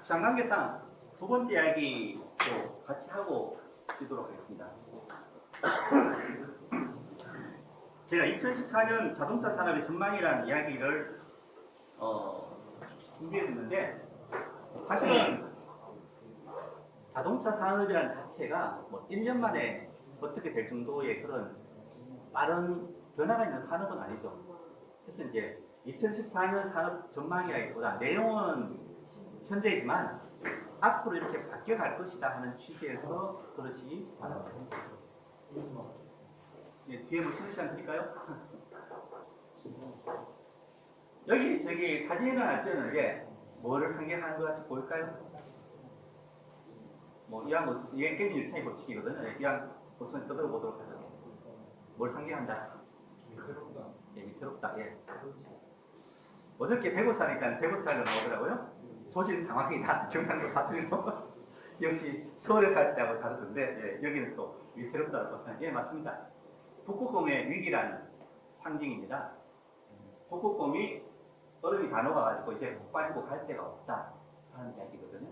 시간 관계상 두 번째 이야기도 같이 하고 드리도록 하겠습니다. 제가 2014년 자동차 산업의 전망이라는 이야기를 준비했는데, 사실은 자동차 산업이라는 자체가 뭐 1년 만에 어떻게 될 정도의 그런 빠른 변화가 있는 산업은 아니죠. 그래서 이제 2014년 산업 전망이라기보다 내용은 현재이지만 앞으로 이렇게 바뀌어갈 것이다 하는 취지에서 들으시기 바랍니다. 예, 뒤에 뭐 쉬는 시간 드릴까요? 여기 저기 사진을 할 때는 이게 뭐를 상징하는 것 같이 보일까요? 뭐 이왕 무슨 이게 깨진 일차의 법칙이거든요. 이왕 무슨 떠들어 보도록 하죠. 뭘 상징한다? 위태롭다. 예, 위태롭다. 예. 어저께 대구 사니까 대구 살로 나오더라고요. 조진 상황이다. 경상도 사투리로. 역시 서울에 살 때하고 다르던데, 예, 여기는 또 위태롭다고 써요. 예, 맞습니다. 북극곰의 위기라는 상징입니다. 북극곰이 얼음이 다 녹아가지고 이제 빠지고 갈 데가 없다 하는 이야기거든요.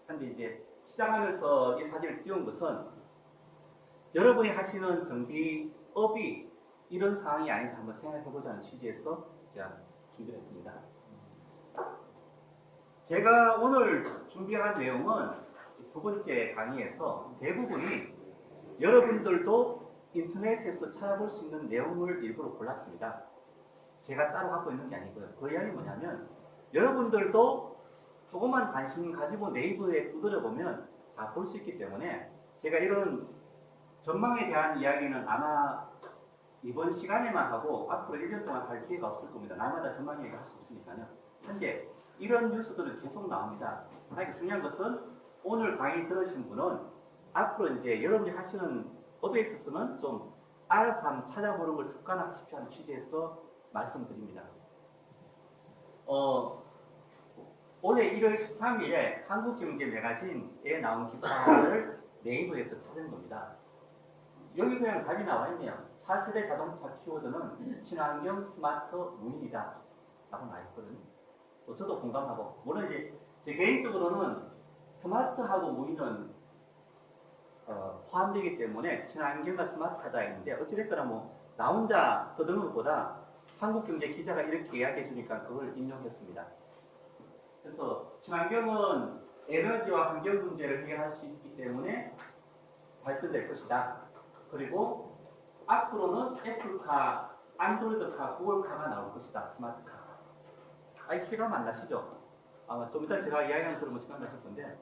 근데 이제 시작하면서 이 사진을 띄운 것은 여러분이 하시는 정비업이 이런 상황이 아닌지 한번 생각해보자는 취지에서 제가 준비를 했습니다. 제가 오늘 준비한 내용은 두 번째 강의에서 대부분이 여러분들도 인터넷에서 찾아볼 수 있는 내용을 일부러 골랐습니다. 제가 따로 갖고 있는 게 아니고요. 그 이야기는 뭐냐면 여러분들도 조그만 관심 가지고 네이버에 두드려보면 다 볼 수 있기 때문에 제가 이런 전망에 대한 이야기는 아마 이번 시간에만 하고 앞으로 1년 동안 할 기회가 없을 겁니다. 날마다 전망 이야기 할 수 없으니까요. 현재 이런 뉴스들은 계속 나옵니다. 그러니까 중요한 것은 오늘 강의 들으신 분은 앞으로 이제 여러분이 하시는 업에 있어서는 좀 알아서 한번 찾아보는 걸 습관화하십시오 하는 취지에서 말씀드립니다. 올해 1월 13일에 한국경제 매거진에 나온 기사를 네이버에서 찾은 겁니다. 여기 그냥 답이 나와 있네요. 차세대 자동차 키워드는 친환경, 스마트, 무인이다 라고 나와 있거든요. 저도 공감하고, 물론 이제 제 개인적으로는 스마트하고 무인은 포함되기 때문에 친환경과 스마트하다 했는데, 어찌됐거나 뭐 나 혼자 떠드는 것보다 한국경제 기자가 이렇게 이야기해 주니까 그걸 인용했습니다. 그래서 친환경은 에너지와 환경 문제를 해결할 수 있기 때문에 발전될 것이다. 그리고 앞으로는 애플카, 안드로이드카, 구글카가 나올 것이다. 스마트카. 아이 실감 안 나시죠? 아마 좀 이따 제가 이야기하는 들으면 실감 나실 건데,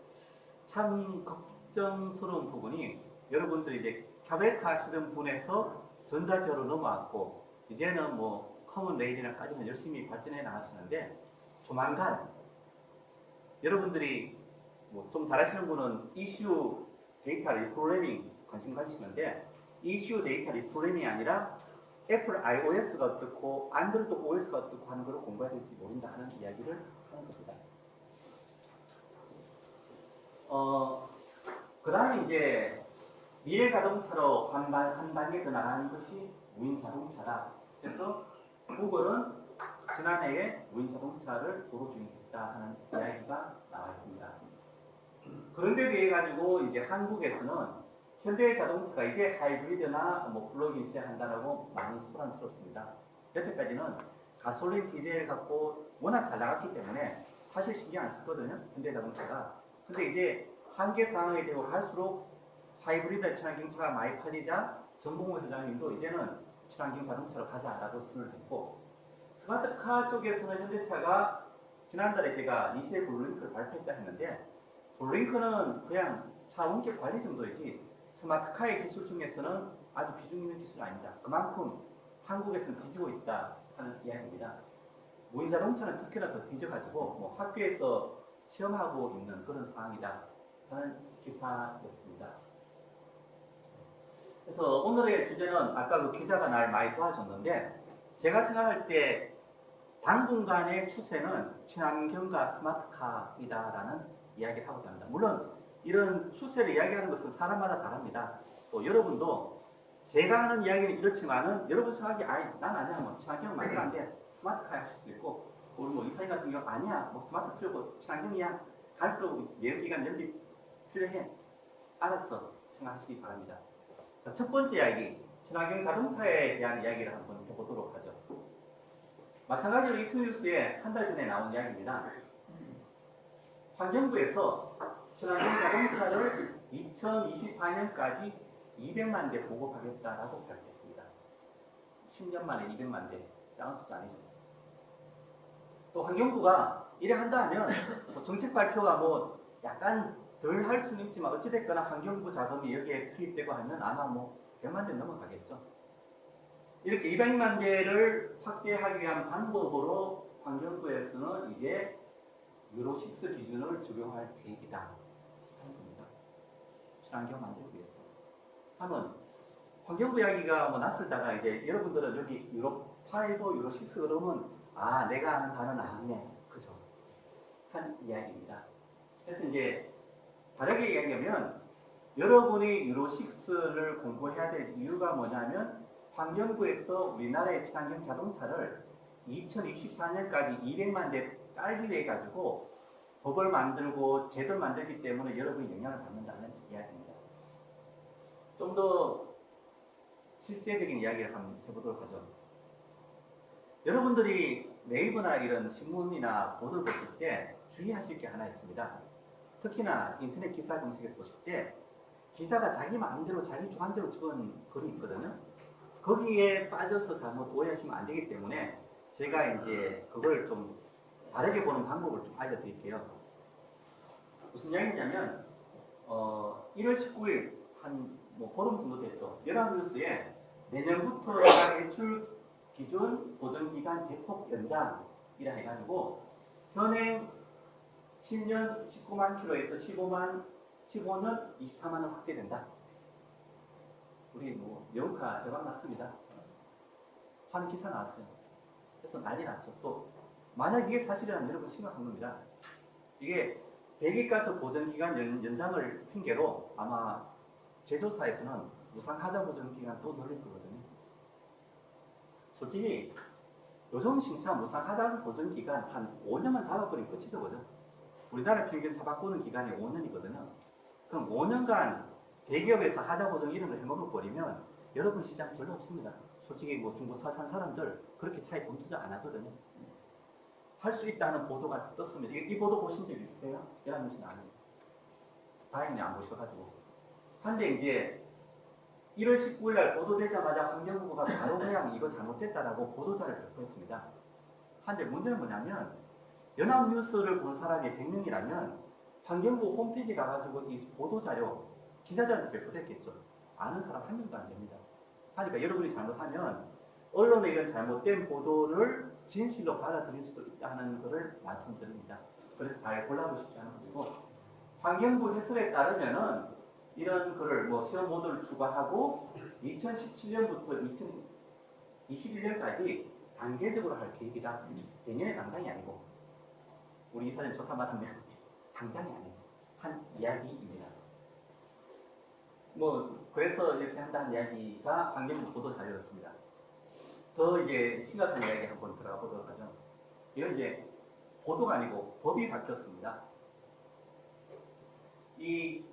참 걱정스러운 부분이 여러분들이 이제 캐베카 하시던 분에서 전자제어로 넘어왔고 이제는 뭐 커먼 레일이나까지는 열심히 발전해 나가시는데, 조만간 여러분들이 뭐 좀 잘하시는 분은 ECU 데이터 리프로그래밍 관심 가지시는데, ECU 데이터 리프로그래밍이 아니라 애플 iOS가 어떻고 안드로이드 OS가 어떻고 하는 걸 공부해야 될지 모른다 하는 이야기를 하는 겁니다. 그 다음에 이제 미래 자동차로 한 단계 더 나가는 것이 무인 자동차다. 그래서 구글은 지난해에 무인 자동차를 도로 주행했다 하는 이야기가 나와 있습니다. 그런데 비해 가지고 이제 한국에서는 현대 자동차가 이제 하이브리드나 뭐 플러그인 시작한다라고 많이 소란스럽습니다. 여태까지는 가솔린 디젤 갖고 워낙 잘 나갔기 때문에 사실 신경 안 썼거든요, 현대 자동차가. 근데 이제 한계 상황이 되고 할수록 하이브리드 친환경차가 많이 팔리자 정봉호 회장님도 이제는 친환경 자동차로 가자라고 선언을 했고, 스마트카 쪽에서는 현대차가 지난달에 제가 2세대 블루링크를 발표했다 했는데, 블루링크는 그냥 차 원격 관리 정도이지 스마트카의 기술 중에서는 아주 비중 있는 기술이 아닙니다. 그만큼 한국에서는 뒤지고 있다 하는 이야기입니다. 무인 자동차는 특히나 더 뒤져가지고 뭐 학교에서 시험하고 있는 그런 상황이다 하는 기사였습니다. 그래서 오늘의 주제는 아까 그 기자가 날 많이 도와줬는데, 제가 생각할 때 당분간의 추세는 친환경과 스마트카이다라는 이야기를 하고자 합니다. 물론 이런 추세를 이야기하는 것은 사람마다 다릅니다. 또 여러분도 제가 하는 이야기는 이렇지만은 여러분 생각이 난 아니야, 뭐 친환경은 말도 안 돼, 스마트카야 할 수도 있고, 우리 뭐 이사님 같은 경우 아니야, 뭐 스마트 틀고 친환경이야 갈수록 내연기관 연비 필요해. 알았어. 생각하시기 바랍니다. 자, 첫 번째 이야기, 친환경 자동차에 대한 이야기를 한번 해보도록 하죠. 마찬가지로 이투뉴스에 한 달 전에 나온 이야기입니다. 환경부에서 친환경 자동차를 2024년까지 200만 대 보급하겠다라고 발표했습니다. 10년 만에 200만 대, 작은 숫자 아니죠. 또 환경부가 이래 한다 하면 뭐 정책 발표가 뭐 약간 덜 할 수는 있지만 어찌됐거나 환경부 자금이 여기에 투입되고 하면 아마 뭐 100만 대 넘어가겠죠. 이렇게 200만 대를 확대하기 위한 방법으로 환경부에서는 이제 유로6 기준을 적용할 계획이다 하는 겁니다. 친환경 만들기 위해서. 하면 환경부 이야기가 뭐 낯설다가 이제 여러분들은 여기 유로5, 유로6 그러면 아 내가 아는 단어 나왔네. 그죠? 한 이야기입니다. 그래서 이제 다르게 이야기하면 여러분이 유로6를 공부해야 될 이유가 뭐냐면 환경부에서 우리나라의 친환경 자동차를 2024년까지 200만 대 깔기 위해 가지고 법을 만들고 제도를 만들기 때문에 여러분이 영향을 받는다는 이야기입니다. 좀 더 실제적인 이야기를 한번 해보도록 하죠. 여러분들이 네이버나 이런 신문이나 보도를 보실 때 주의하실 게 하나 있습니다. 특히나 인터넷 기사 검색에서 보실 때 기자가 자기 마음대로 자기 주관대로 적은 글이 있거든요. 거기에 빠져서 잘못 오해하시면 안 되기 때문에 제가 이제 그걸 좀 다르게 보는 방법을 좀 알려드릴게요. 무슨 이야기냐면 1월 19일 한 뭐 보름 정도 됐죠. 연합뉴스에 내년부터 대출 기준 보증기간 대폭 연장이라 해가지고 현행 10년 19만 킬로에서 15년 24만 원 확대된다. 우리 뭐 영화 대박 났습니다. 하는 기사 나왔어요. 그래서 난리 났죠. 또 만약 이게 사실이라면 여러분 심각한 겁니다. 이게 배기가스 보증기간 연장을 핑계로 아마 제조사에서는 무상하자 보증기간 또 늘릴 거거든요. 솔직히 요즘 신차 무상하자 보증기간 한 5년만 잡아버리면 끝이죠. 그죠? 우리나라 평균 잡아보는 기간이 5년이거든요. 그럼 5년간 대기업에서 하자 보증 이런 걸 해먹어버리면 여러분 시장 별로 없습니다. 솔직히 뭐 중고차 산 사람들 그렇게 차에 돈 투자 안 하거든요. 할 수 있다는 보도가 떴습니다. 이 보도 보신 적 있으세요? 연합뉴스 아니에요. 다행히 안 보셔가지고. 근데 이제 1월 19일 날 보도되자마자 환경부가 바로 그냥 이거 잘못됐다라고 보도자를 발표했습니다. 근데 문제는 뭐냐면 연합뉴스를 본 사람이 100명이라면 환경부 홈페이지 가가지고 이 보도자료 기자들한테 발표됐겠죠. 아는 사람 한 명도 안 됩니다. 하니까 여러분이 잘못하면 언론의 이런 잘못된 보도를 진실로 받아들일 수도 있다는 것을 말씀드립니다. 그래서 잘 골라보십시오 하는 거고, 환경부 해설에 따르면은 이런 글을 뭐 시험 모듈을 추가하고 2017년부터 2021년까지 단계적으로 할 계획이다. 내년에 당장이 아니고 우리 이사님 좋다 말하면 당장이 아니고 한 이야기입니다. 뭐 그래서 이렇게 한다는 이야기가 환경부 보도 자료였습니다. 더 이제 심각한 이야기 한번 들어가 보도록 하죠. 이건 이제 보도가 아니고 법이 바뀌었습니다. 이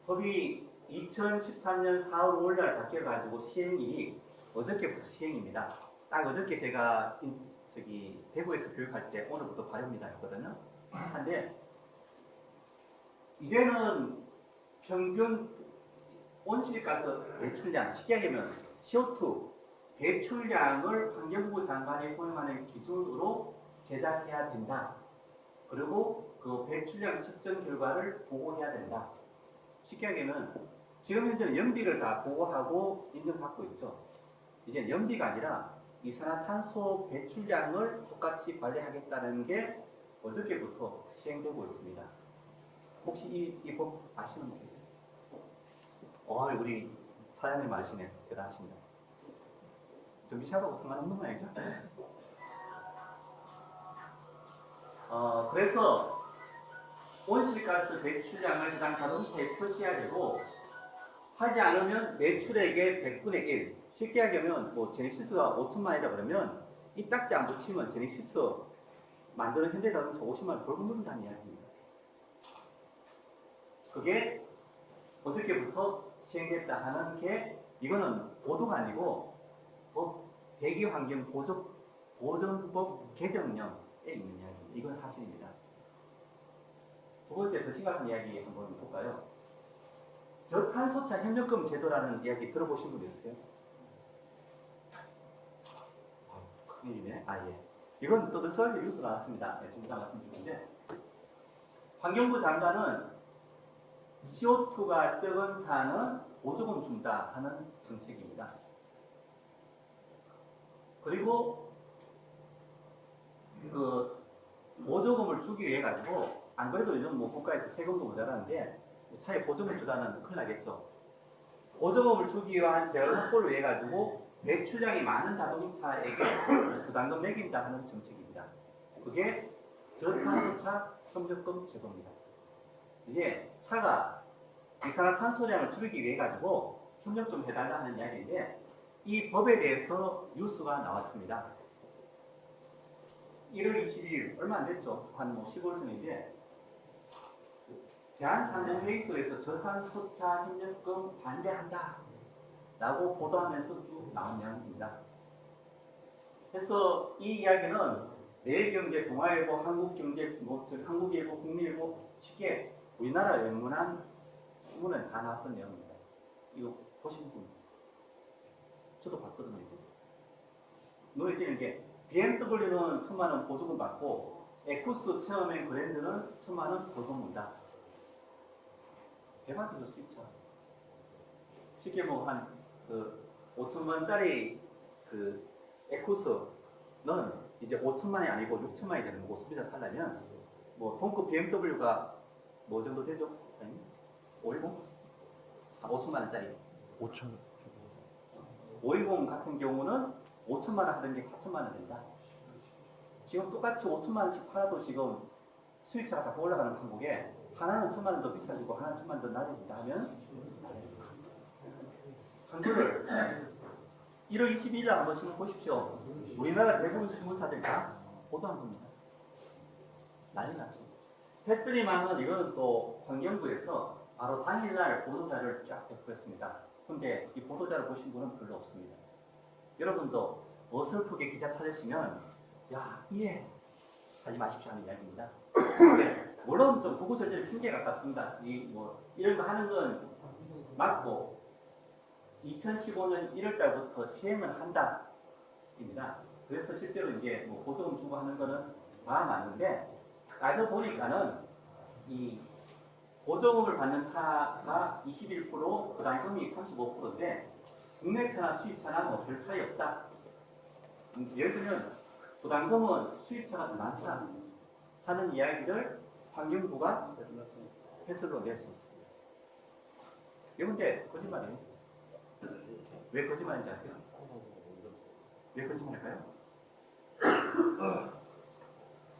법이 2013년 4월 5일날 바뀌어가지고 시행일이 어저께부터 시행입니다. 딱 어저께 제가 대구에서 교육할 때 오늘부터 발효입니다 했거든요. 근데 이제는 평균 온실가스 배출량, 쉽게 얘기하면 CO2 배출량을 환경부 장관이 허용하는 기준으로 제작해야 된다. 그리고 그 배출량 측정 결과를 보고해야 된다. 쉽게 얘기하면 지금 현재는 연비를 다 보고하고 인정받고 있죠. 이제 연비가 아니라 이산화탄소 배출량을 똑같이 관리하겠다는 게 어저께부터 시행되고 있습니다. 혹시 이 법 아시는 분 계세요? 우리 사장님 아시네. 대단하십니다. 전기차하고 상관없는 거 아니죠? 그래서 온실가스 배출량을 해당 자동차에 표시해야 되고, 하지 않으면 매출액의 100분의 1. 쉽게 얘기하면 뭐 제네시스가 5천만이다 그러면 이 딱지 안 붙이면 제네시스 만드는 현대자동차 50만 원 벌금 물린다는 이야기입니다. 그게 어저께부터 시행됐다 하는 게 이거는 보도가 아니고 대기환경보전법 개정령에 있는 이야기입니다. 이건 사실입니다. 두 번째 더 심각한 이야기 한번 볼까요? 저탄소차 협력금 제도라는 이야기 들어보신 분 있으세요? 큰일이네. 예. 이건 떠들썩하게 뉴스 나왔습니다. 좀 이따 말씀드리는데 환경부 장관은 CO2가 적은 차는 보조금 준다 하는 정책입니다. 그리고 그 보조금을 주기 위해 가지고 안 그래도 요즘 뭐 국가에서 세금도 모자라는데 차에 보조금 주다는 큰일 나겠죠. 보조금을 주기 위한 재원 확보를 위해 가지고 배출량이 많은 자동차에게 부담금 매긴다 하는 정책입니다. 그게 저탄소차 협력금 제도입니다. 이제 차가 이산화탄소량을 줄이기 위해 가지고 협력 좀 해달라 하는 이야기인데 이 법에 대해서 뉴스가 나왔습니다. 1월 22일 얼마 안 됐죠. 한 15일 전인데 대한상공회의소에서 저탄소차 협력금 반대한다 라고 보도하면서 쭉 나온 내용입니다. 그래서 이 이야기는 매일경제, 동아일보, 한국경제, 한국일보, 국민일보 쉽게 우리나라 웬만한 신문은 다 나왔던 내용입니다. 이거 보신 분? 저도 봤거든요. 눈에 띄는 게 BMW는 1000만원 보조금 받고 에쿠스 체어맨 그랜저는 1000만원 보조금이다. 대박이죠, 수입차. 쉽게 뭐 한 5천만원짜리 그 에쿠스는 이제 5천만원이 아니고 6천만원이 되는 거고 소비자 살려면 뭐 동급 BMW가 뭐 정도 되죠? 사장님? 510? 5천만원짜리 5천 510 같은 경우는 5천만원 하던 게 4천만원 된다. 지금 똑같이 5천만원씩 팔아도 지금 수입차가 자꾸 올라가는 판국에 하나는 1천만원 더 비싸지고 하나는 1천만원 더 낮아진다 하면 한글을 1월 22일 한 번씩 보십시오. 우리나라 대부분 신문사들 다 보도한 겁니다. 난리 났죠. 패스트리만은 이거는 또 환경부에서 바로 당일날 보도자를 쫙 배포했습니다. 근데 이 보도자를 보신 분은 별로 없습니다. 여러분도 어설프게 기자 찾으시면 야 이해 하지 마십시오 하는 이야기입니다. 네, 물론 좀 구구절절 핑계 가깝습니다. 이런 거 하는 건 맞고 2015년 1월달부터 시행을 한다입니다. 그래서 실제로 이제 뭐 보조금 주고 하는 거는 다 맞는데 따져보니까는 이 보조금을 받는 차가 21%, 부담금이 35%인데 국내차나 수입차나 뭐 별 차이 없다. 예를 들면 부담금은 수입차가 더 많다 하는 이야기를 환경부가 해설로 냈었습니다. 이건데 거짓말이에요. 왜 거짓말인지 아세요? 왜 거짓말일까요?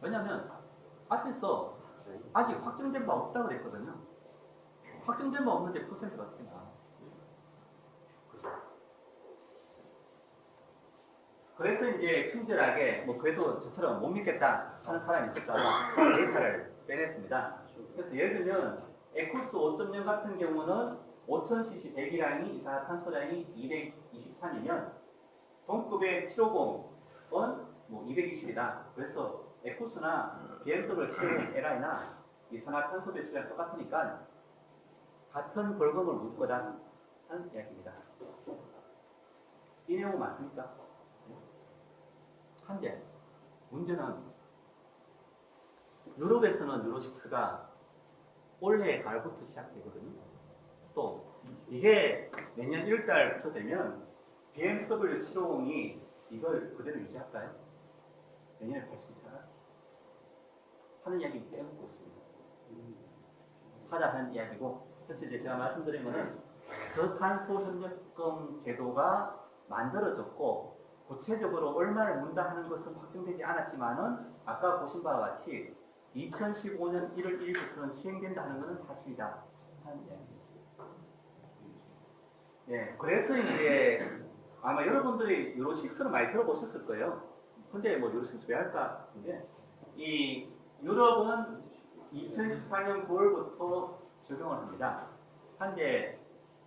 왜냐하면 앞에서 아직 확정된 바 없다고 그랬거든요. 확정된 바 없는데 퍼센트가 어떻게 나와? 그래서 이제 친절하게 뭐 그래도 저처럼 못 믿겠다 하는 사람이 있을까봐 데이터를 빼냈습니다. 그래서 예를 들면 에쿠스 5.0 같은 경우는 5000cc 배기량이 이산화탄소량이 223이면 동급의 750은 뭐 220이다. 그래서 에쿠스나 BMW 750 LI나 이산화탄소 배출량 똑같으니까 같은 벌금을 물 거다 하는 이야기입니다. 이 내용은 맞습니까? 한데 문제는 유럽에서는 유로6가 올해 가을부터 시작되거든요. 또 이게 내년 1월달부터 되면 BMW 750이 이걸 그대로 유지할까요? 내년에 발신 차가 하는 이야기 빼먹고 있습니다. 하자 하는 이야기고, 그래서 이제 제가 말씀드린 거는 저탄소 협력금 제도가 만들어졌고 구체적으로 얼마를 문다 하는 것은 확정되지 않았지만은 아까 보신 바와 같이 2015년 1월 1일부터는 시행된다 하는 것은 사실이다 하는 이야기입니다. 네, 그래서 이제 아마 여러분들이 유로6를 많이 들어보셨을 거예요. 근데 뭐 유로6 왜 할까? 근데 이 유럽은 2014년 9월부터 적용을 합니다. 한데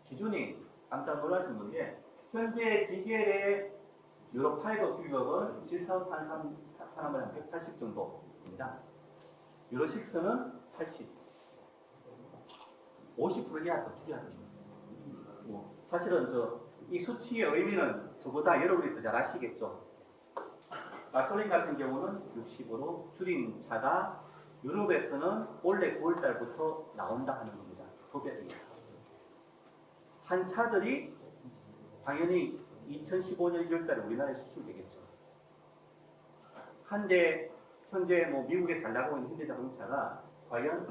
기준이 깜짝 놀라신 건데 현재 DGL의 유로 5 규격은 질산탄산 산화물 한 180 정도입니다. 유로 6는 80, 50% 이하 더 줄여야 됩니다. 사실은 이 수치의 의미는 저보다 여러분이 더 잘 아시겠죠. 가솔린 같은 경우는 60으로 줄인 차가 유럽에서는 올해 9월달부터 나온다 하는 겁니다. 법에 의해서. 한 차들이 당연히 2015년 1월달에 우리나라에 수출되겠죠. 한데 현재 미국에 잘 나가고 있는 현대자동차가 과연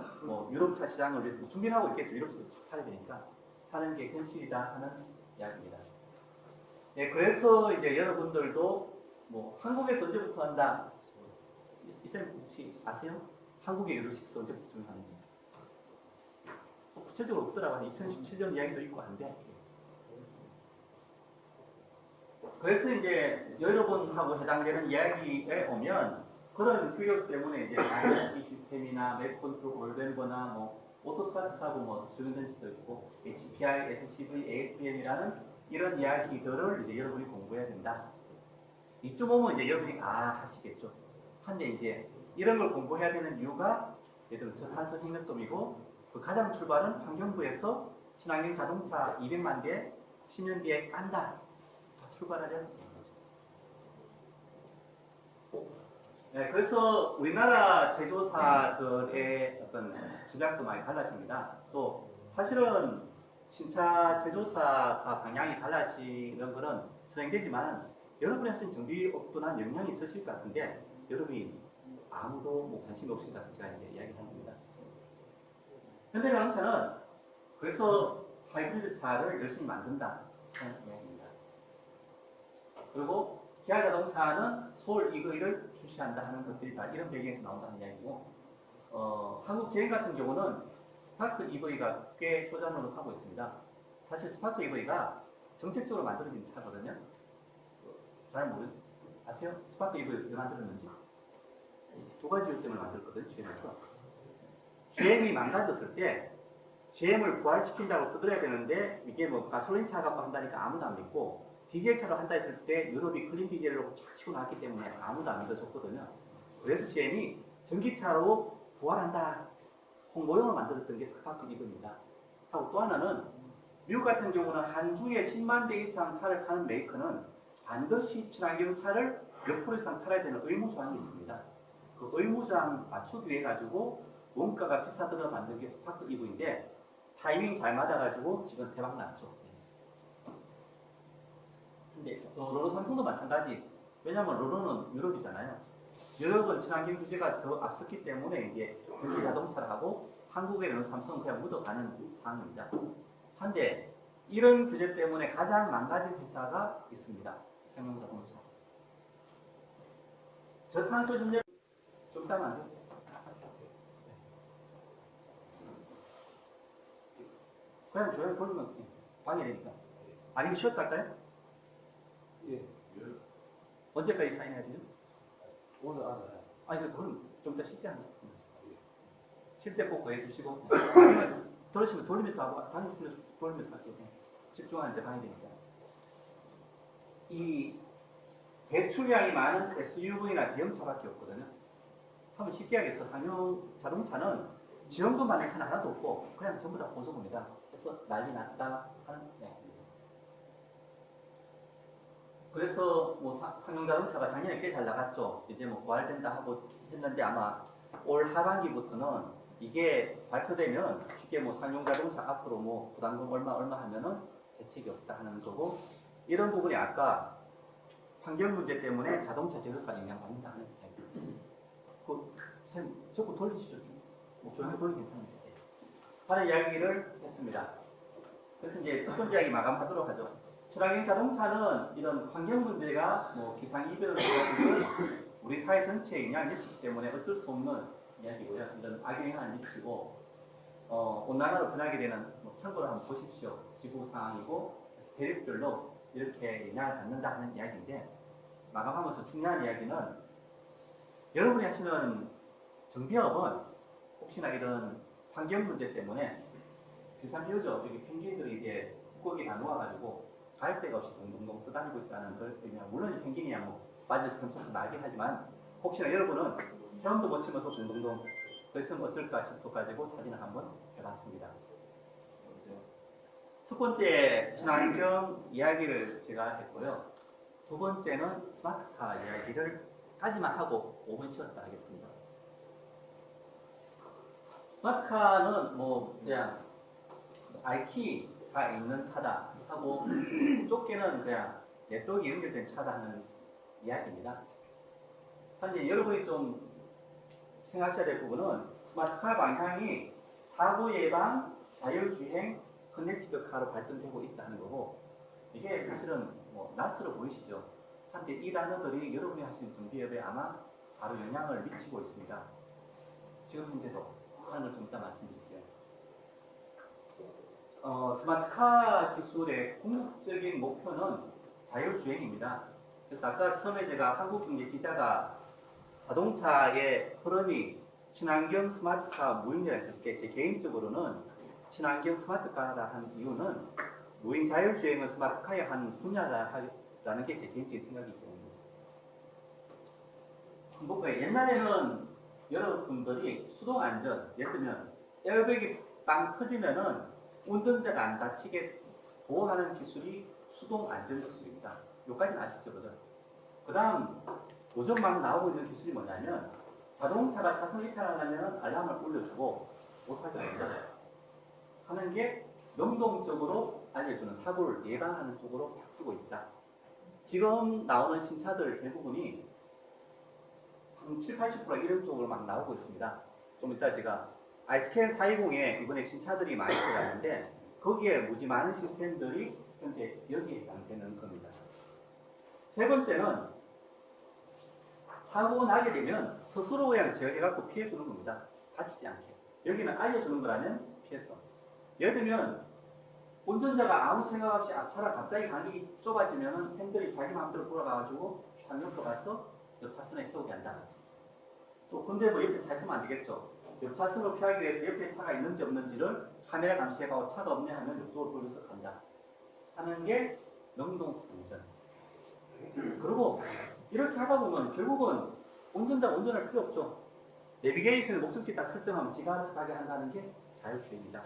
유럽차 시장을 위해서 준비하고 있겠죠. 유럽차도 팔아야 되니까 하는 게 현실이다 하는 이야기입니다. 네, 그래서 이제 여러분들도 한국에서 언제부터 한다? 이사님 혹시 아세요? 한국의 유로 6 언제부터 적용하는지? 구체적으로 없더라고요. 2017년 이야기도 있고 한데. 그래서 이제 여러분하고 해당되는 이야기에 오면 그런 규격 때문에 이제 IoT 시스템이나 맵 컨트롤 올멤버나 오토스타트 사고 적용된 지도 있고 HPI, SCV, AFM이라는 이런 이야기들을 이제 여러분이 공부해야 된다. 이쯤 오면 이제 여러분이 하시겠죠. 한데 이제 이런 걸 공부해야 되는 이유가 예를 들어 저탄소 혁명dom이고 그 가장 출발은 환경부에서 친환경 자동차 200만 대 10년 뒤에 깐다. 다 출발하려는 거죠. 네, 그래서 우리나라 제조사들의 어떤 주장도 많이 달라집니다. 또 사실은 신차 제조사가 방향이 달라지는 것은 선행되지만 여러분이 하신 정비업도나 영향이 있으실 것 같은데 여러분이 아무도 관심이 없을 것 같아서 제가 이제 이야기하는 겁니다. 현대자동차는 그래서 하이브리드 차를 열심히 만든다 하는 이야기입니다. 그리고 기아자동차는 소울 EV를 출시한다 하는 것들이 다 이런 배경에서 나온다는 이야기고 한국 GM 같은 경우는 스파크 EV가 꽤 효자노로 하고 있습니다. 사실 스파크 EV가 정책적으로 만들어진 차거든요. 잘 아세요? 스파크 EV 왜 만들었는지? 두 가지 이유 때문에 만들었거든요. GM에서. GM이 망가졌을 때 GM을 부활시킨다고 두드려야 되는데 이게 가솔린 차 갖고 한다니까 아무도 안 믿고 디젤 차로 한다 했을 때 유럽이 클린 디젤로 쫙 치고 나왔기 때문에 아무도 안 믿어줬거든요. 그래서 GM이 전기차로 부활한다 홍보용을 만들었던 게 스파크 EV입니다. 하고 또 하나는 미국 같은 경우는 한 주에 10만 대 이상 차를 파는 메이커는 반드시 친환경 차를 몇 프로 이상 팔아야 되는 의무조항이 있습니다. 그 의무조항 맞추기 위해 가지고 원가가 비싸더라도 만든 게 스파크 EV인데 타이밍 잘 맞아가지고 지금 대박 났죠. 근데 르노 삼성도 마찬가지. 왜냐하면 르노는 유럽이잖아요. 유럽은 친환경 규제가 더 앞섰기 때문에 이제 전기 자동차를 하고 한국의 르노 삼성은 그냥 묻어가는 상황입니다. 한데 이런 규제 때문에 가장 망가진 회사가 있습니다. 상용자동차. 저탄소 전력 좀 이따가 안 돼요? 그냥 조용히 돌리면 방해되니까. 아니면 쉬었다 할까요? 예. 언제까지 사인해야 되죠? 오늘 안에. 아니, 그럼 좀 이따 쉴 때 하면 쉴 때 꼭 해주시고 아니면 들으시면 돌리면서 하고 다니시면 돌리면서 하세요. 집중하는데 방해되니까. 이 배출량이 많은 SUV나 대형차밖에 없거든요. 하면 쉽게 하겠어. 상용 자동차는 지원금 받는 차는 하나도 없고 그냥 전부 다 고소입니다. 그래서 난리 났다 하는 이야기입니다. 그래서 상용 자동차가 작년에 꽤 잘 나갔죠. 이제 부활된다 하고 했는데 아마 올 하반기부터는 이게 발표되면 쉽게 상용 자동차 앞으로 부담금 얼마 하면은 대책이 없다 하는 거고 이런 부분이 아까 환경 문제 때문에 자동차 제조사가 영향받는다 하는 이야기입니다. 선생님 자꾸 돌리시죠. 조용히 돌리면 괜찮은데 하는 이야기를 했습니다. 그래서 이제 첫 번째 이야기 마감하도록 하죠. 친환경 자동차는 이런 환경 문제가 기상 이변을 가지고 우리 사회 전체에 영향을 미치기 때문에 어쩔 수 없는 이야기고요. 이런 악영향을 미치고 온난화로 변하게 되는 참고로 한번 보십시오. 지구 상황이고 대륙별로 이렇게 영향을 받는다 하는 이야기인데 마감하면서 중요한 이야기는 여러분이 하시는 정비업은 혹시나 이런 환경 문제 때문에 비슷한 비유죠. 여기 펭귄들이 이제 물고기 다 놓아가지고 갈 데가 없이 동동동 떠다니고 있다는 걸 의미하고, 물론 이 펭귄이야 뭐 빠져서 겹쳐서 나긴 하지만 혹시나 여러분은 헤엄도 못 치면서 동동동 그랬으면 어떨까 싶어가지고 사진을 한번 해봤습니다. 첫 번째 친환경 이야기를 제가 했고요. 두 번째는 스마트카 이야기를까지만 하고 5분 쉬었다 하겠습니다. 스마트카는 뭐 그냥 IT가 있는 차다 하고 좁게는 그냥 네트워크에 연결된 차다 하는 이야기입니다. 현재 여러분이 좀 생각하셔야 될 부분은 스마트카 방향이 사고 예방, 자율주행, 커넥티드 카로 발전되고 있다는 거고, 이게 사실은 뭐 낯설어 보이시죠? 한데 이 단어들이 여러분이 하시는 정비업에 아마 바로 영향을 미치고 있습니다. 지금 현재도 하는 걸 좀 이따 말씀드릴게요. 스마트카 기술의 궁극적인 목표는 자율주행입니다. 그래서 아까 처음에 제가 한국경제기자가 자동차의 흐름이 친환경 스마트카 무인이라 했을 때 제 개인적으로는 친환경 스마트카라 한 이유는 무인 자율주행은 스마트카의 한 분야라는 게 제 개인적인 생각이기 때문입니다. 볼까요? 옛날에는 여러분들이 수동안전, 예를 들면 에어백이 빵 터지면은 운전자가 안 다치게 보호하는 기술이 수동안전기술입니다. 여기까지는 아시죠? 그죠? 그 다음 요즘 막 나오고 있는 기술이 뭐냐면 자동차가 차선 이탈하려면 알람을 울려주고 못하게 하는 게 능동적으로 알려주는 사고를 예방하는 쪽으로 바뀌고 있다. 지금 나오는 신차들 대부분이 한 7, 80% 이런 쪽으로 막 나오고 있습니다. 좀 이따 제가 아이스캔 420에 이번에 신차들이 많이 들어갔는데 거기에 무지 많은 시스템들이 현재 여기에 해당되는 겁니다. 세 번째는 사고 나게 되면 스스로 그냥 제어해갖고 피해주는 겁니다. 다치지 않게. 여기는 알려주는 거라면 피했어. 예를 들면 운전자가 아무 생각 없이 앞차라 갑자기 간격이 좁아지면 핸들이 자기 마음대로 돌아가가지고 좌측으로 가서 옆 차선에 세우게 한다. 또 근데 뭐 옆에 차 있으면 안 되겠죠. 옆 차선으로 피하기 위해서 옆에 차가 있는지 없는지를 카메라 감시해가고 차가 없냐 하면 옆쪽으로 돌려서 간다 하는 게 능동 운전. 그리고 이렇게 하다 보면 결국은 운전자가 운전할 필요 없죠. 내비게이션의 목적지 딱 설정하면 지가 알아서 가게 한다는 게 자율주행이다.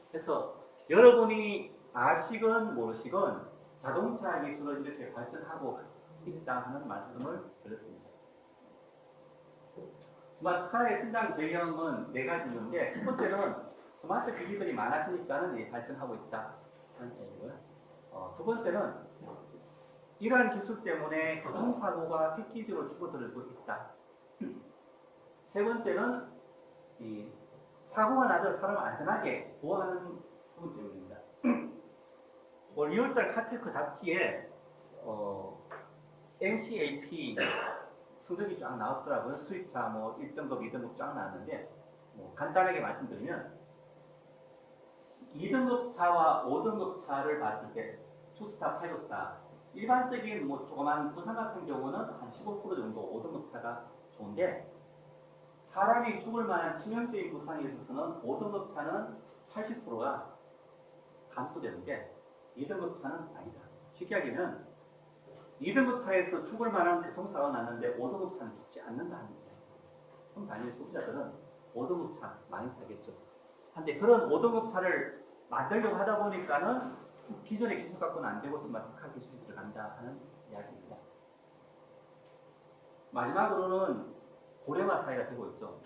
그래서 여러분이 아시건 모르시건 자동차 기술은 이렇게 발전하고 있다 하는 말씀을 드렸습니다. 스마트카의 성장 배경은 네 가지 이유인데, 첫 번째는 스마트 기기들이 많아지니까는 발전하고 있다 하는 얘기고요. 두 번째는 이러한 기술 때문에 교통사고가 획기적으로 줄어들고 있다. 세 번째는 이 사고가 나도 사람을 안전하게 보호하는 부분 때문입니다. 올 2월달 카테크 잡지에 NCAP 성적이 쫙 나왔더라고요. 수입차 뭐 1등급, 2등급 쫙 나왔는데 뭐 간단하게 말씀드리면 2등급 차와 5등급 차를 봤을 때 투스타, 파이브스타 일반적인 뭐 조그만 부산 같은 경우는 한 15% 정도 5등급 차가 좋은데, 사람이 죽을 만한 치명적인 부상에 있어서는 5등급 차는 80%가 감소되는데 2등급 차는 아니다. 쉽게 얘기하면 2등급 차에서 죽을 만한 교통사고가 났는데 5등급 차는 죽지 않는다는 거예요. 그럼 당연히 소비자들은 5등급 차 많이 사겠죠. 근데 그런 5등급 차를 만들려고 하다 보니까는 기존의 기술 갖고는 안 되고 스마트카 기술이 들어간다 하는 이야기입니다. 마지막으로는 고령화 사회가 되고 있죠.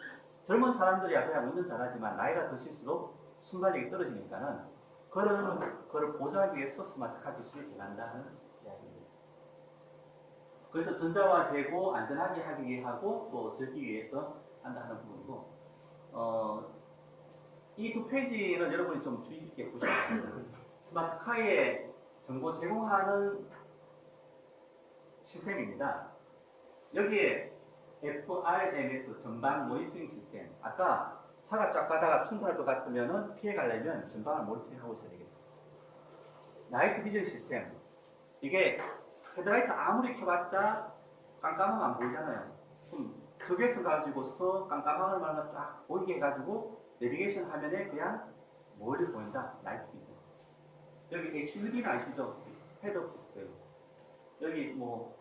젊은 사람들이야 그냥 운전 잘하지만 나이가 드실수록 순발력이 떨어지니까는 그걸 보조하기 위해서 스마트카 기술이 들어간다 하는 이야기입니다. 그래서 전자화되고 안전하게 하기 위하고 또 즐기기 위해서 한다 하는 부분이고, 이 두 페이지는 여러분이 좀 주의 깊게 보셔야 됩니다. 스마트카에 정보 제공하는 시스템입니다. 여기에 FRMS 전방 모니터링 시스템. 아까 차가 쫙 가다가 충돌할 것 같으면 피해 가려면 전방을 모니터링하고 있어야 되겠죠. 나이트 비전 시스템. 이게 헤드라이트 아무리 켜봤자 깜깜하면 안 보이잖아요. 그럼 저기에서 가지고서 깜깜함을 쫙 보이게 해가지고 내비게이션 화면에 그냥 멀리 보인다. 나이트 비전. 여기 HUD는 아시죠? 헤드업 디스플레이. 여기 뭐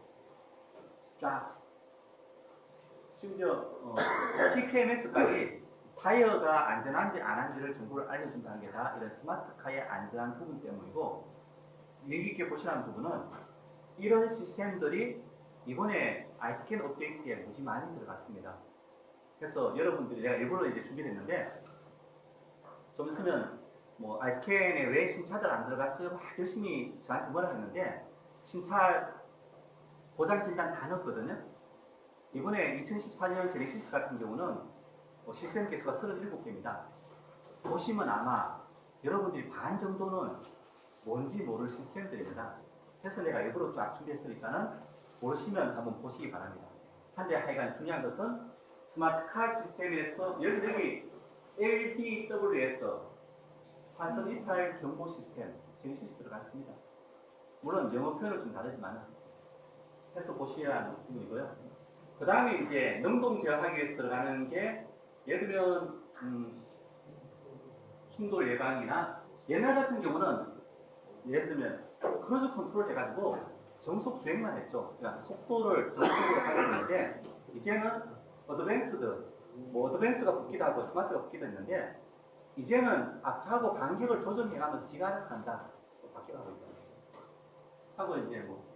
쫙 심지어 TPMS까지 타이어가 안전한지 안 한지를 정보를 알려준다는 게 다 이런 스마트카의 안전한 부분 때문이고, 여기 있게 보시라는 부분은 이런 시스템들이 이번에 아이스캔 업데이트에 무지 많이 들어갔습니다. 그래서 여러분들이 내가 일부러 이제 준비를 했는데, 좀 있으면 뭐 아이스캔에 왜 신차들 안 들어갔어요? 막 열심히 저한테 뭐라 했는데, 신차 고장 진단 다 넣었거든요. 이번에 2014년 제네시스 같은 경우는 시스템 개수가 37개입니다. 보시면 아마 여러분들이 반 정도는 뭔지 모를 시스템들입니다. 그래서 내가 일부러 쫙 준비했으니까는 모르시면 한번 보시기 바랍니다. 한데 하여간 중요한 것은 스마트카 시스템에서 여기 LDWS 차선 이탈 경보 시스템 제네시스 들어가 있습니다. 물론 영어 표현은 좀 다르지만 해서 보셔야 하는 부분이고요. 그 다음에 이제 능동 제어하기 위해서 들어가는 게 예를 들면 충돌 예방이나 옛날 같은 경우는 예를 들면 크루즈 컨트롤 해가지고 정속 주행만 했죠. 그러니까 속도를 정속으로 하게 되는데 이제는 어드밴스드, 뭐 어드밴스가 붙기도 하고 스마트가 붙기도 했는데 이제는 앞차하고 간격을 조정해가면서 지가 알아서 간다. 바뀌어가고 있다. 하고 이제 뭐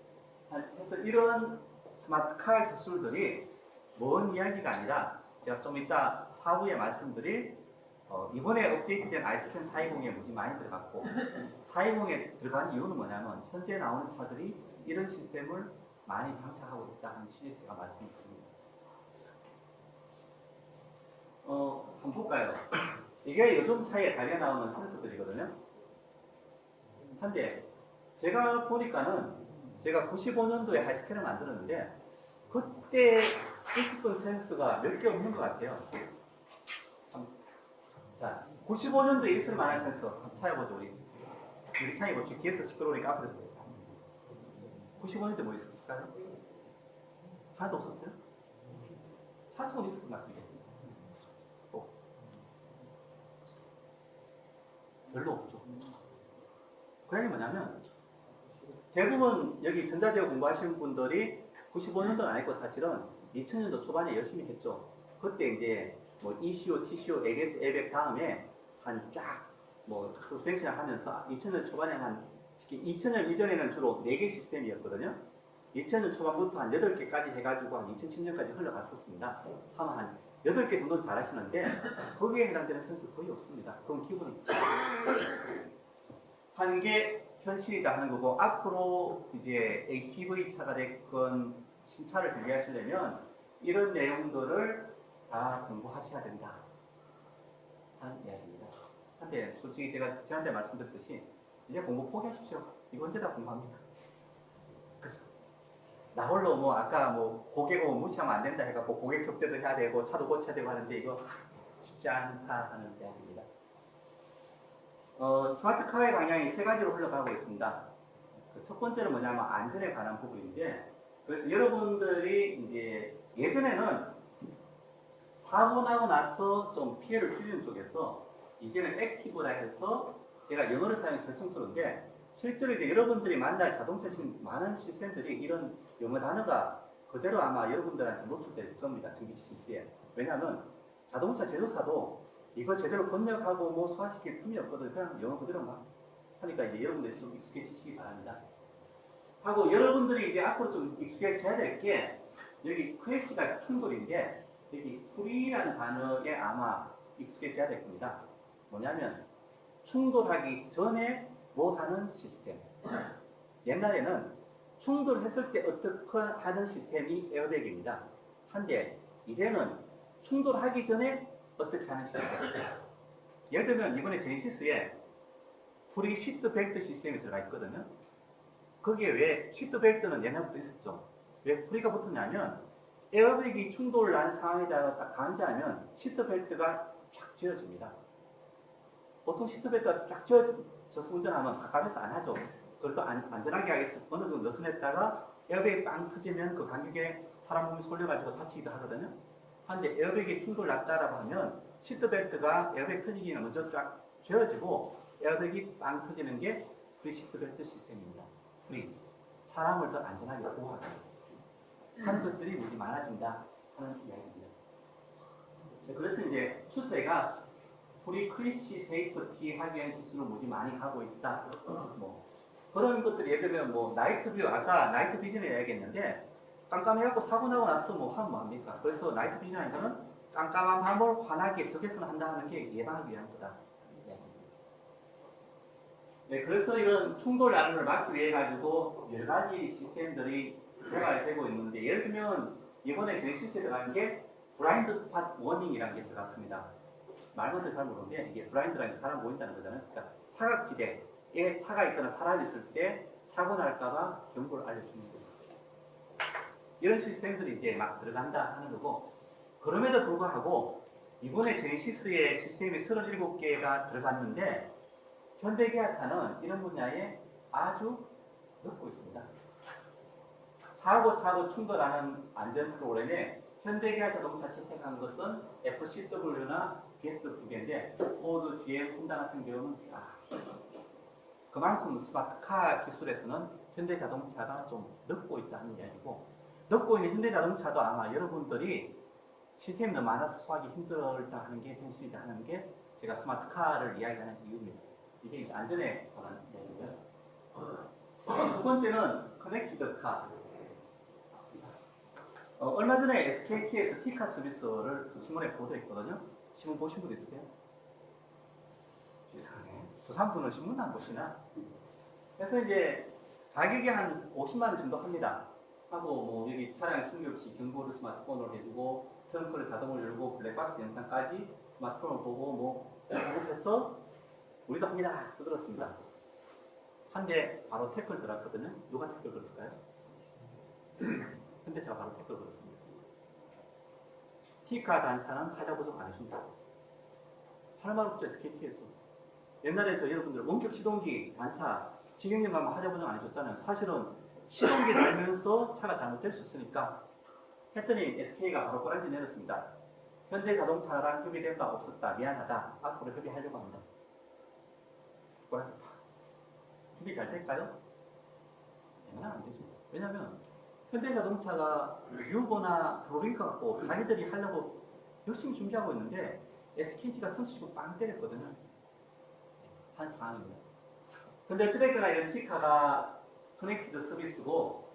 해서 이런 스마트카 기술들이 먼 이야기가 아니라 제가 좀 이따 사후에 말씀드릴 이번에 업데이트된 아이스캔 420에 무지 많이 들어갔고 420에 들어간 이유는 뭐냐면 현재 나오는 차들이 이런 시스템을 많이 장착하고 있다는 취지에서 제가 말씀을 드립니다. 한번 볼까요? 이게 요즘 차에 달려 나오는 센서들이거든요. 한데 제가 보니까는 제가 95년도에 하이스캔을 만들었는데 그때 있었던 센서가 몇 개 없는 것 같아요. 자, 95년도에 있을 만한 센서 한번 찾아보죠. 우리 차에 보죠. 뒤에서 시끄러우니까 앞에서 95년도에 뭐 있었을까요? 하나도 없었어요? 차수는 있었던 것 같은데 또 별로 없죠. 그 얘기 뭐냐면 대부분 여기 전자제어 공부하시는 분들이 95년도는 아니고 사실은 2000년도 초반에 열심히 했죠. 그때 이제 뭐 ECU, TCU, ABS, 에이백 다음에 한 쫙 뭐 서스펜션 하면서 2000년 초반에 한 2000년 이전에는 주로 4개 시스템이었거든요. 2000년 초반부터 한 8개까지 해가지고 한 2010년까지 흘러갔었습니다. 하면 한 8개 정도는 잘하시는데 거기에 해당되는 센서 거의 없습니다. 그건 기본입니다. 한 개 현실이다 하는 거고 앞으로 이제 HEV 차가 됐건 신차를 준비하시려면 이런 내용들을 다 공부하셔야 된다 하는 이야기입니다. 한데 솔직히 제가 지난번에 말씀드렸듯이 이제 공부 포기하십시오. 이거 언제 다 공부합니까? 그죠? 나 홀로 뭐 아까 뭐 고객 오면 무시하면 안 된다 해갖고 고객 접대도 해야 되고 차도 고쳐야 되고 하는데 이거 쉽지 않다 하는 이야기입니다. 스마트카의 방향이 3가지로 흘러가고 있습니다. 첫 번째는 뭐냐면 안전에 관한 부분인데, 그래서 여러분들이 이제 예전에는 사고 나고 나서 좀 피해를 줄이는 쪽에서 이제는 액티브라 해서 제가 영어를 사용해 죄송스러운데 실제로 이제 여러분들이 만날 자동차 많은 시스템들이 이런 영어 단어가 그대로 아마 여러분들한테 노출될 겁니다. 정비 실시에. 왜냐하면 자동차 제조사도 이거 제대로 번역하고 뭐 소화시킬 틈이 없거든요. 그냥 영어 그대로 막 하니까 이제 여러분들이 좀 익숙해지시기 바랍니다. 하고 여러분들이 이제 앞으로 좀 익숙해져야 될 게 여기 크래시가 충돌인데 여기 프리라는 단어에 아마 익숙해져야 될 겁니다. 뭐냐면 충돌하기 전에 뭐 하는 시스템. 옛날에는 충돌했을 때 어떻게 하는 시스템이 에어백입니다. 한데 이제는 충돌하기 전에 어떻게 하는 시스템. 예를 들면 이번에 제네시스에 프리 시트벨트 시스템이 들어가 있거든요. 거기에 왜 시트벨트는 옛날부터 있었죠. 왜 프리가 붙었냐면 에어백이 충돌을 난 상황에다가 딱 감지하면 시트벨트가 쫙 쥐어집니다. 보통 시트벨트가 쫙 쥐어져서 운전하면 가까이서 안 하죠. 그래도 안전하게 하겠어. 어느 정도 느슨했다가 에어백이 빵 터지면 그 간격에 사람 몸이 쏠려가지고 다치기도 하거든요. 한데 에어백이 충돌 났다라고 하면 시트벨트가 에어백 터지기 먼저 쫙 쥐어지고 에어백이 빵 터지는 게 프리시프트 벨트 시스템입니다. 프리. 사람을 더 안전하게 보호하기 위해서 하는 것들이 무지 많아진다 하는 이야기입니다. 그래서 이제 추세가 프리 크리시 세이프티 하기 위한 기술을 무지 많이 가고 있다. 뭐 그런 것들이 예를 들면 뭐 나이트 뷰, 아까 나이트 비전에 이야기했는데 깜깜해갖고 사고 나고 나서 뭐 하면 뭐합니까? 그래서 나이트 비전이라는 거는 깜깜한 밤을 환하게 적외선 한다 하는 게 예방하기 위한 거다. 네, 그래서 이런 충돌 난을 막기 위해 가지고 여러 가지 시스템들이 개발되고 있는데 예를 들면 이번에 제시스에 들어간 게 블라인드 스팟 워닝이라는 게 들어갔습니다. 말도 잘 모르는데 이게 블라인드라는 게 사람 보인다는 거잖아요. 그러니까 사각지대에 차가 있거나 사람이 있을 때 사고 날까봐 경고를 알려주는 거죠. 이런 시스템들이 이제 막 들어간다 하는 거고 그럼에도 불구하고 이번에 제네시스의 시스템이 37개가 들어갔는데 현대기아차는 이런 분야에 아주 늦고 있습니다. 차고 충돌하는 안전 프로그램에 현대기아 자동차 채택한 것은 FCW나 BS 두 개인데 포드, GM, 혼다 같은 경우는 그만큼 스마트카 기술에서는 현대자동차가 좀 늦고 있다는 이야기고 늦고 있는 현대자동차도 아마 여러분들이 시스템이 너무 많아서 소화하기 힘들다 하는 게 현실이다 하는 게 제가 스마트카를 이야기하는 이유입니다. 이게 이제 안전에 관한 이야기고요. 두 번째는 커넥티드 카. 얼마 전에 SKT에서 T카 서비스를 신문에 보도했거든요. 신문 보신 분 있으세요? 이상하네. 부산 분은 신문 안 보시나? 그래서 이제 가격이 한 50만 원 정도 합니다. 하고 뭐 여기 차량 충격 시 경보를 스마트폰으로 해주고 트렁크를 자동으로 열고 블랙박스 영상까지 스마트폰을 보고 뭐 공급해서 우리도 합니다. 두드렸습니다. 한 대 바로 태클 들어갔거든요. 누가 태클 걸었을까요? 근데 제가 바로 태클 걸었습니다. T카 단차는 하자보정 안 해준다. 할 말 없죠, SKT에서. 옛날에 저 여러분들 원격 시동기 단차 직영령 가면 하자보정 안 해줬잖아요. 사실은 시동기 달면서 차가 잘못될 수 있으니까 했더니 SK가 바로 꼬랑지 내렸습니다. 현대자동차랑 협의된 바 없었다. 미안하다. 앞으로 협의하려고 합니다. 꼬랑지 팍. 협의 잘 될까요? 웬만하면 안 되죠. 왜냐면 현대자동차가 유보나 프로링크 갖고 자기들이 하려고 열심히 준비하고 있는데 SKT가 선수치고 빵 때렸거든요. 한 상황입니다. 근데 어찌됐거나 이런 T카가 커넥티드 서비스고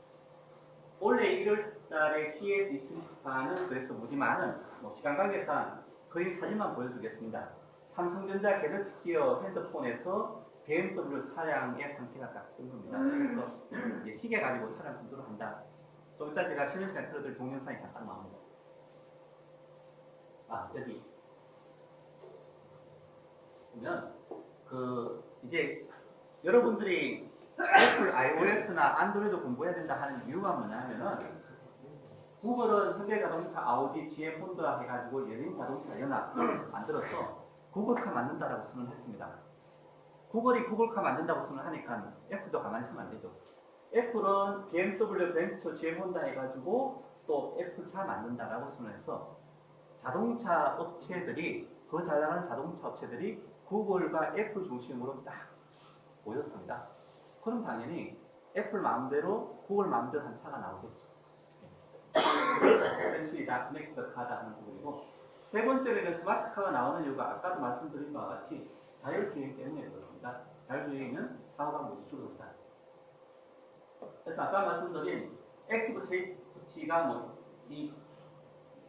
올해 1월달에 CES 2014는 그래서 무지 많은 시간 관계상 거의 사진만 보여주겠습니다. 삼성전자 갤럭시 기어 핸드폰에서 BMW 차량의 상태가 딱 뜬 겁니다. 그래서 이제 시계 가지고 차량 컨트롤 한다. 좀 이따 제가 쉬는 시간에 틀어드릴 동영상이 잠깐 나옵니다. 여기 보면 이제 여러분들이 애플 iOS나 안드로이드 공부해야 된다 하는 이유가 뭐냐면은 구글은 현대자동차, 아우디, GM, 혼다 해가지고 연인자동차 연합을 만들어서 구글카 만든다라고 선언했습니다. 구글이 구글카 만든다고 선언하니까 애플도 가만히 있으면 안 되죠. 애플은 BMW, 벤츠, GM, 혼다 해가지고 또 애플차 만든다라고 선언해서 자동차 업체들이 그 잘 나가는 자동차 업체들이 구글과 애플 중심으로 딱 모였습니다. 그럼 당연히 애플 마음대로 구글 마음대로 한 차가 나오겠죠. 현실이 다 커넥티드 카다 하는 부분이고 세 번째로는 스마트카가 나오는 이유가 아까도 말씀드린 바와 같이 자율주행 때문에 그렇습니다. 자율주행은 사고가 모두 줄어든다. 그래서 아까 말씀드린 액티브 세이프티가 이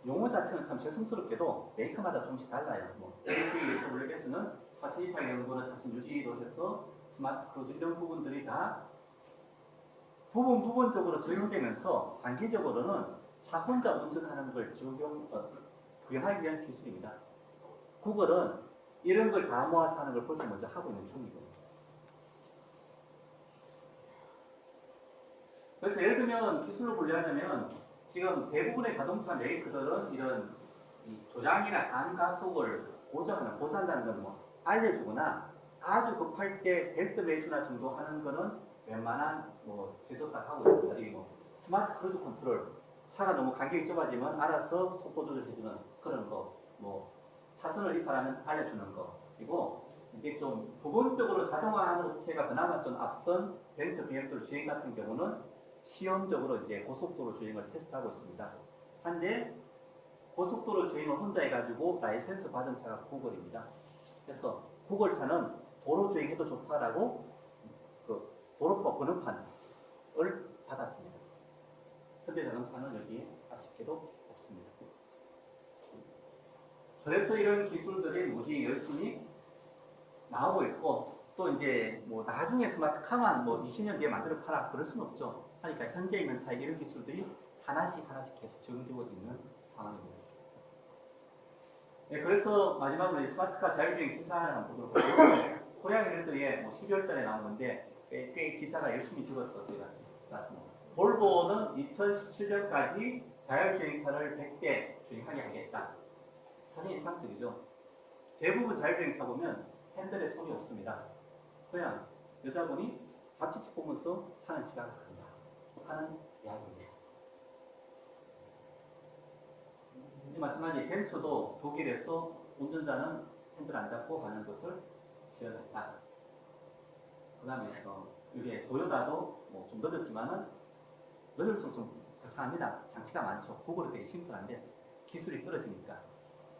용어 자체는 참 죄송스럽게도 메이커마다 조금씩 달라요. APWS는 차선 이탈 경고나 차선 유지로 해서 스마트 크루즈 이런 부분들이 다 부분적으로 적용되면서 장기적으로는 차 혼자 운전하는 걸 구현하기 위한 기술입니다. 구글은 이런 걸 다 모아서 하는 걸 벌써 먼저 하고 있는 중이거든요. 그래서 예를 들면 기술로 분류하자면 지금 대부분의 자동차 메이커들은 이런 조장이나 단가속을 보장한다는 건 알려주거나 아주 급할 때 벨트 매주나 정도 하는 거는 웬만한 제조사가 하고 있습니다. 스마트 크루즈 컨트롤, 차가 너무 간격이 좁아지면 알아서 속도 조절해주는 그런 거, 차선을 이탈하면 알려주는 거, 그리고 이제 좀 부분적으로 자동화하는 업체가 그나마 좀 앞선 벤처 BMW 주행 같은 경우는 시험적으로 이제 고속도로 주행을 테스트하고 있습니다. 한데 고속도로 주행을 혼자 해가지고 라이센스 받은 차가 구글입니다. 그래서 구글 차는 도로 주행해도 좋다라고 그 도로법 번호판을 받았습니다. 현대자동차는 여기에 아쉽게도 없습니다. 그래서 이런 기술들이 무지 열심히 나오고 있고, 또 이제 뭐 나중에 스마트카만 뭐 20년 뒤에 만들어 팔아 그럴 수는 없죠. 하니까 현재 있는 차에 이런 기술들이 하나씩 계속 적용되고 있는 상황입니다. 네, 그래서 마지막으로 이제 스마트카 자율주행 기사를 한번 보도록 하겠습니다. 코리아 갤러리에 뭐 12월 달에 나온 건데 꽤 기사가 열심히 적었어요. 제가 봤습니다. 볼보는 2017년까지 자율주행차를 100대 주행하게 하겠다. 상당히 이상적이죠. 대부분 자율주행차 보면 핸들에 손이 없습니다. 그냥 여자분이 잡지책 보면서 차는 지가 알아서 간다 하는 이야기입니다. 마찬가지 벤츠도 독일에서 운전자는 핸들 안 잡고 가는 것을 지원했다. 그 다음에 이게 도요타도 뭐 좀 늦었지만은 늦을수록 좀 거창합니다. 장치가 많죠. 구글은 되게 심플한데 기술이 떨어지니까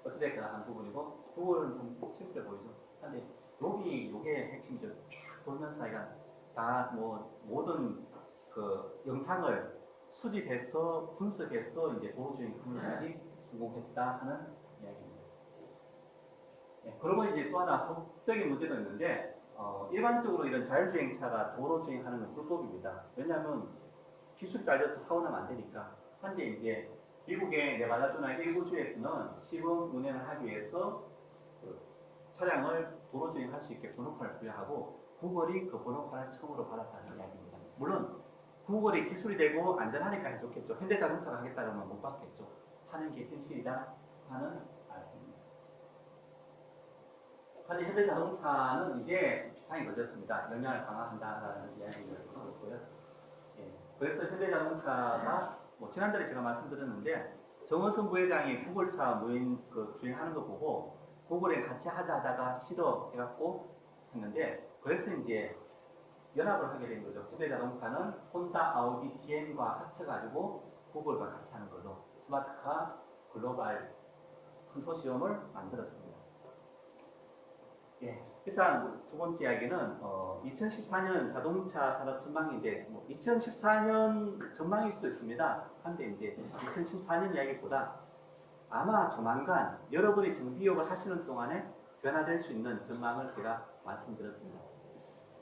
어찌됐거나 한 부분이고, 구글은 참 심플해 보이죠. 근데 요게 핵심이죠. 쫙 돌면서 사이가 다 뭐 모든 그 영상을 수집해서 분석해서 이제 도로주행 기능까지 성공했다 하는 이야기입니다. 네, 그리고 이제 또 하나 법적인 문제도 있는데, 일반적으로 이런 자율주행차가 도로주행하는 건 불법입니다. 왜냐하면 기술이 딸려서 사고 나면 안 되니까. 한데 이제 미국의 네바다주나 일부 주에서는 시범 운행을 하기 위해서 그 차량을 도로주행할 수 있게 번호판을 부여하고 구글이 그 번호판을 처음으로 받았다는 이야기입니다. 물론 구글이 기술이 되고 안전하니까 해줬겠죠. 현대자동차가 하겠다 그러면 못 받겠죠. 하는 게 현실이다 하는 말씀입니다. 하지만 현대자동차는 이제 비상이 걸렸습니다. 역량을 강화한다라는 이야기를 하고 있고요. 예, 그래서 현대자동차가 뭐 지난달에 제가 말씀드렸는데, 정호성 부회장이 구글차 무인 그 주행하는 거 보고 구글에 같이 하자다가 싫어 해갖고 했는데, 그래서 이제 연합을 하게 된 거죠. 현대자동차는 혼다, 아우디, GM과 합쳐가지고 구글과 같이 하는 걸로 스마트카 글로벌 컨소시엄을 만들었습니다. 예, 일단 두 번째 이야기는 2014년 자동차 산업 전망인데, 2014년 전망일 수도 있습니다. 한데 이제 2014년 이야기보다 아마 조만간 여러분이 정비업을 하시는 동안에 변화될 수 있는 전망을 제가 말씀드렸습니다.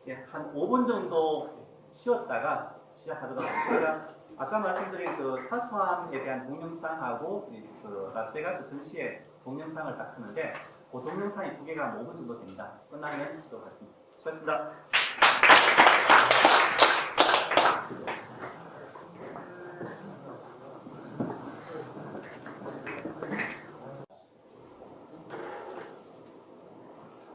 예, 한 5분 정도 쉬었다가 시작하도록 하겠습니다. 아까 말씀드린 그 사수함에 대한 동영상하고 그 라스베가스 전시회 동영상을 딱 하는데, 그 동영상이 2개가 5분 정도 됩니다. 끝나면 하도록 하겠습니다. 수고하셨습니다.